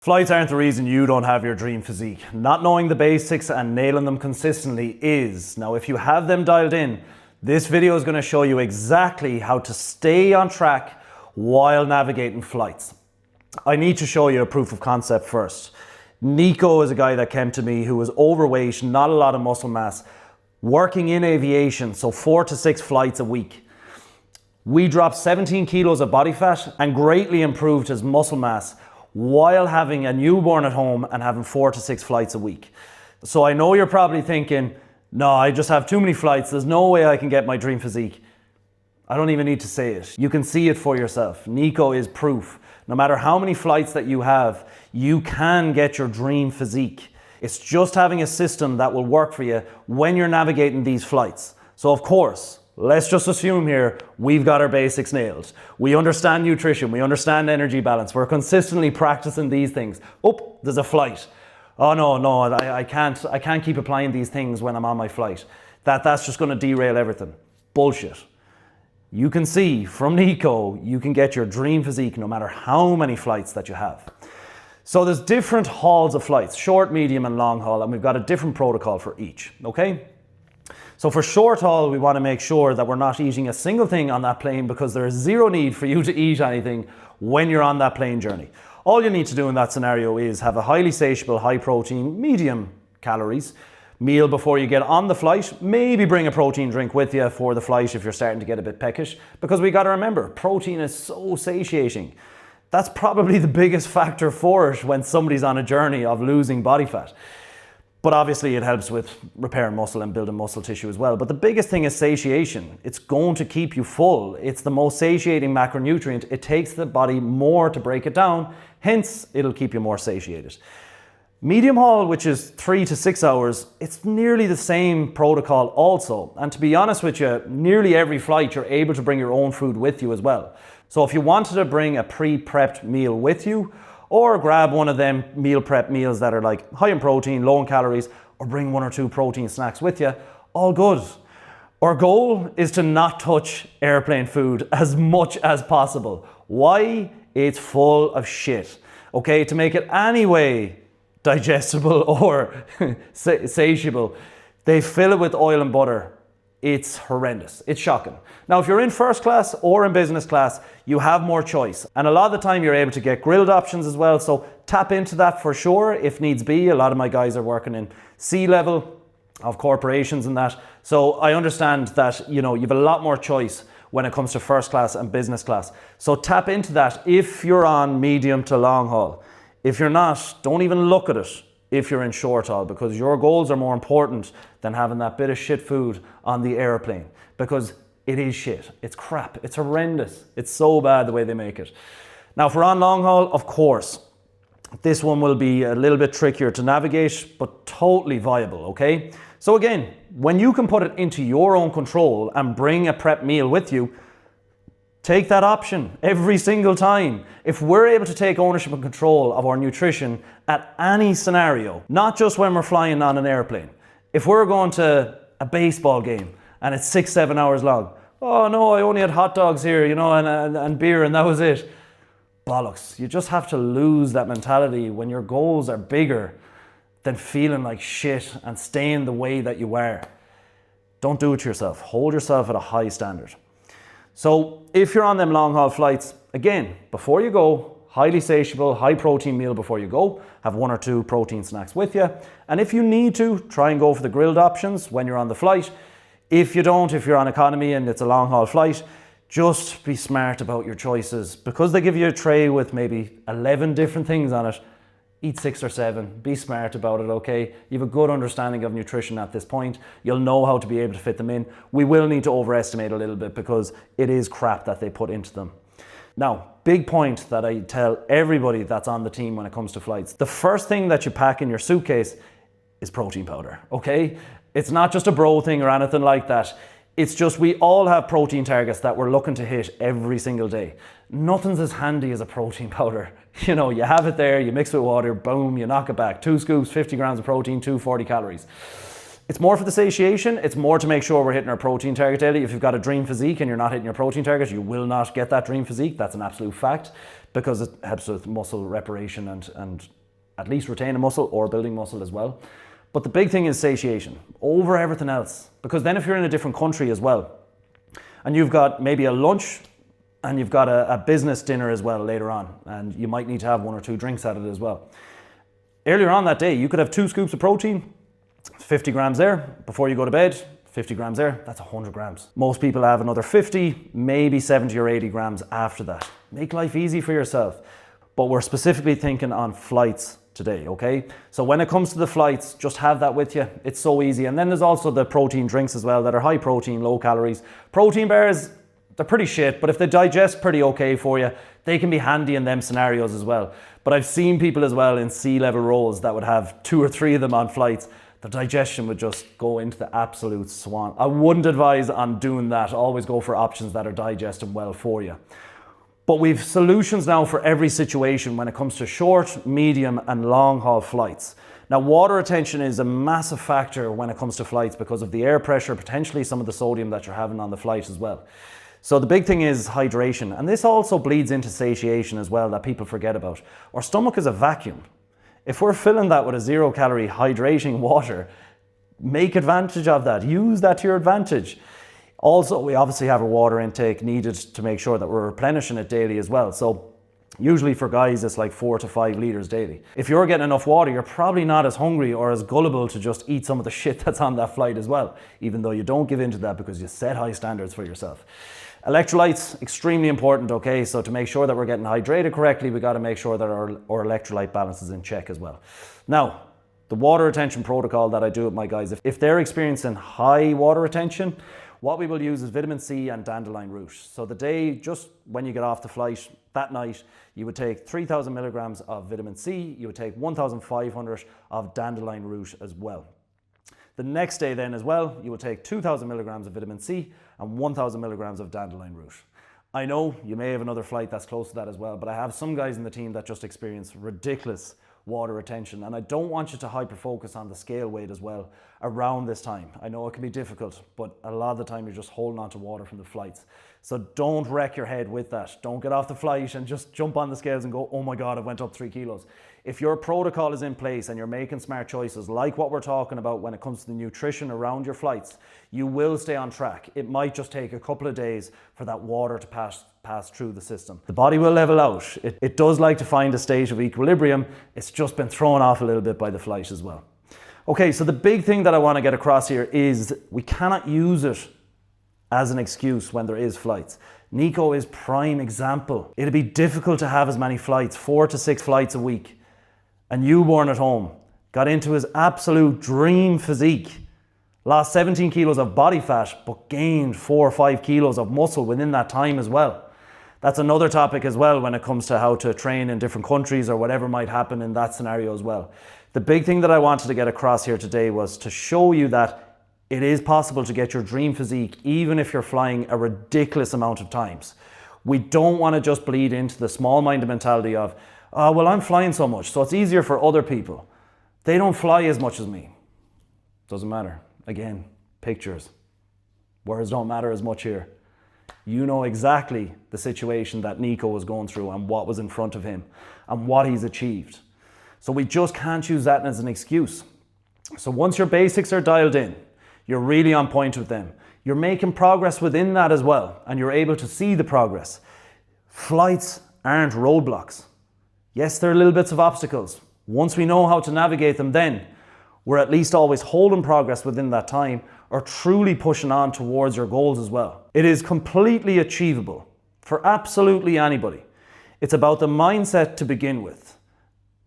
Flights aren't the reason you don't have your dream physique. Not knowing the basics and nailing them consistently is. Now, if you have them dialed in, this video is going to show you exactly how to stay on track while navigating flights. I need to show you a proof of concept first. Nico is a guy that came to me who was overweight, not a lot of muscle mass, working in aviation, so 4 to 6 flights a week. We dropped 17 kilos of body fat and greatly improved his muscle mass while having a newborn at home and having 4 to 6 flights a week. So I know you're probably thinking, no, I just have too many flights. There's no way I can get my dream physique. I don't even need to say it. You can see it for yourself. Nico is proof. No matter how many flights that you have, you can get your dream physique. It's just having a system that will work for you when you're navigating these flights. So of course, let's just assume here we've got our basics nailed. We understand nutrition, we understand energy balance, we're consistently practicing these things. Oh, there's a flight. Oh no, I can't keep applying these things when I'm on my flight. That's just going to derail everything. Bullshit. You can see from Nico, you can get your dream physique no matter how many flights that you have. So there's different hauls of flights, short, medium and long haul, and we've got a different protocol for each, okay? So for short haul, we want to make sure that we're not eating a single thing on that plane because there is zero need for you to eat anything when you're on that plane journey. All you need to do in that scenario is have a highly satiable, high protein, medium calories meal before you get on the flight. Maybe bring a protein drink with you for the flight if you're starting to get a bit peckish, because we got to remember, protein is so satiating. That's probably the biggest factor for it when somebody's on a journey of losing body fat. But obviously it helps with repairing muscle and building muscle tissue as well. But the biggest thing is satiation. It's going to keep you full. It's the most satiating macronutrient. It takes the body more to break it down. Hence, it'll keep you more satiated. Medium haul, which is 3 to 6 hours, it's nearly the same protocol also. And to be honest with you, nearly every flight you're able to bring your own food with you as well. So if you wanted to bring a pre-prepped meal with you, or grab one of them meal prep meals that are like high in protein, low in calories, or bring 1 or 2 protein snacks with you, all good. Our goal is to not touch airplane food as much as possible. Why? It's full of shit. Okay, to make it anyway digestible or satiable, they fill it with oil and butter. It's horrendous. It's shocking. Now, if you're in first class or in business class, you have more choice. And a lot of the time you're able to get grilled options as well. So tap into that for sure if needs be. A lot of my guys are working in C-level of corporations and that. So I understand that, you have a lot more choice when it comes to first class and business class. So tap into that if you're on medium to long haul. If you're not, don't even look at it if you're in short haul, because your goals are more important than having that bit of shit food on the airplane, because it is shit. It's crap. It's horrendous. It's so bad the way they make it. Now, if we're on long haul, of course, this one will be a little bit trickier to navigate, but totally viable, okay? So again, when you can put it into your own control and bring a prep meal with you, take that option every single time. If we're able to take ownership and control of our nutrition at any scenario, not just when we're flying on an airplane. If we're going to a baseball game and it's 6-7 hours long, oh no, I only had hot dogs here, and beer, and that was it. Bollocks. You just have to lose that mentality when your goals are bigger than feeling like shit and staying the way that you are. Don't do it to yourself. Hold yourself at a high standard. So if you're on them long haul flights, again, before you go, highly satiable, high protein meal before you go, have 1 or 2 protein snacks with you. And if you need to, try and go for the grilled options when you're on the flight. If you don't, if you're on economy and it's a long haul flight, just be smart about your choices. Because they give you a tray with maybe 11 different things on it, eat 6 or 7. Be smart about it, okay? You have a good understanding of nutrition at this point. You'll know how to be able to fit them in. We will need to overestimate a little bit because it is crap that they put into them. Now, big point that I tell everybody that's on the team when it comes to flights. The first thing that you pack in your suitcase is protein powder, okay? It's not just a bro thing or anything like that. It's just we all have protein targets that we're looking to hit every single day. Nothing's as handy as a protein powder. You have it there, you mix it with water, boom, you knock it back. 2 scoops, 50 grams of protein, 240 calories. It's more for the satiation. It's more to make sure we're hitting our protein target daily. If you've got a dream physique and you're not hitting your protein target, you will not get that dream physique. That's an absolute fact. because it helps with muscle reparation and at least retain a muscle or building muscle as well. But the big thing is satiation over everything else, because then if you're in a different country as well, and you've got maybe a lunch and you've got a business dinner as well later on, and you might need to have 1 or 2 drinks at it as well. Earlier on that day, you could have 2 scoops of protein, 50 grams there. Before you go to bed, 50 grams there, that's 100 grams. Most people have another 50, maybe 70 or 80 grams after that. Make life easy for yourself. But we're specifically thinking on flights today, okay? So when it comes to the flights, just have that with you. It's so easy. And then there's also the protein drinks as well that are high protein, low calories. Protein bars, they're pretty shit, but if they digest pretty okay for you, they can be handy in them scenarios as well. But I've seen people as well in sea-level roles that would have 2 or 3 of them on flights. The digestion would just go into the absolute swan. I wouldn't advise on doing that. Always go for options that are digesting well for you. But we've solutions now for every situation when it comes to short, medium and long haul flights. Now, water retention is a massive factor when it comes to flights because of the air pressure, potentially some of the sodium that you're having on the flight as well. So the big thing is hydration, and this also bleeds into satiation as well that people forget about. Our stomach is a vacuum. If we're filling that with a 0-calorie hydrating water, make advantage of that. Use that to your advantage. Also, we obviously have a water intake needed to make sure that we're replenishing it daily as well. So usually for guys, it's like 4 to 5 liters daily. If you're getting enough water, you're probably not as hungry or as gullible to just eat some of the shit that's on that flight as well, even though you don't give in to that because you set high standards for yourself. Electrolytes, extremely important, okay? So to make sure that we're getting hydrated correctly, we got to make sure that our electrolyte balance is in check as well. Now, the water retention protocol that I do with my guys, if they're experiencing high water retention, what we will use is vitamin C and dandelion root. So the day, just when you get off the flight, that night, you would take 3,000 milligrams of vitamin C, you would take 1,500 of dandelion root as well. The next day then as well, you will take 2,000 milligrams of vitamin C and 1,000 milligrams of dandelion root. I know you may have another flight that's close to that as well, but I have some guys in the team that just experience ridiculous water retention, and I don't want you to hyper focus on the scale weight as well around this time. I know it can be difficult, but a lot of the time you're just holding on to water from the flights. So don't wreck your head with that. Don't get off the flight and just jump on the scales and go, oh my God, I went up 3 kilos. If your protocol is in place and you're making smart choices, like what we're talking about when it comes to the nutrition around your flights, you will stay on track. It might just take a couple of days for that water to pass through the system. The body will level out. It does like to find a state of equilibrium. It's just been thrown off a little bit by the flight as well. Okay, so the big thing that I want to get across here is we cannot use it as an excuse when there is flights. Nico is prime example. It'd be difficult to have as many flights, 4 to 6 flights a week. A newborn at home, got into his absolute dream physique, lost 17 kilos of body fat, but gained 4 or 5 kilos of muscle within that time as well. That's another topic as well when it comes to how to train in different countries or whatever might happen in that scenario as well. The big thing that I wanted to get across here today was to show you that it is possible to get your dream physique even if you're flying a ridiculous amount of times. We don't want to just bleed into the small-minded mentality of, oh, well, I'm flying so much, so it's easier for other people. They don't fly as much as me. Doesn't matter. Again, pictures. Words don't matter as much here. You know exactly the situation that Nico was going through and what was in front of him and what he's achieved. So we just can't use that as an excuse. So once your basics are dialed in, you're really on point with them. You're making progress within that as well, and you're able to see the progress. Flights aren't roadblocks. Yes, there are little bits of obstacles. Once we know how to navigate them, then we're at least always holding progress within that time or truly pushing on towards your goals as well. It is completely achievable for absolutely anybody. It's about the mindset to begin with.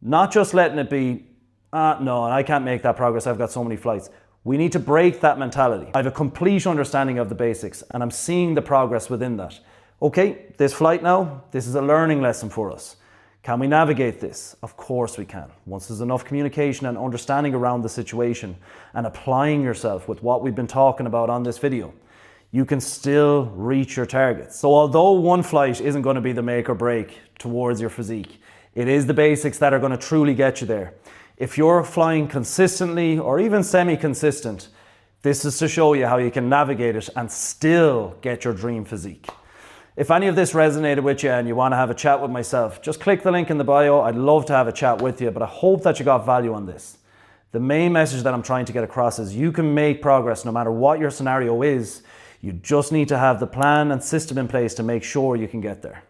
Not just letting it be, no, I can't make that progress, I've got so many flights. We need to break that mentality. I have a complete understanding of the basics and I'm seeing the progress within that. Okay, this flight now, this is a learning lesson for us. Can we navigate this? Of course we can. Once there's enough communication and understanding around the situation and applying yourself with what we've been talking about on this video, you can still reach your targets. So although one flight isn't going to be the make or break towards your physique, it is the basics that are going to truly get you there. If you're flying consistently or even semi-consistent, this is to show you how you can navigate it and still get your dream physique. If any of this resonated with you and you want to have a chat with myself, just click the link in the bio. I'd love to have a chat with you, but I hope that you got value on this. The main message that I'm trying to get across is you can make progress no matter what your scenario is. You just need to have the plan and system in place to make sure you can get there.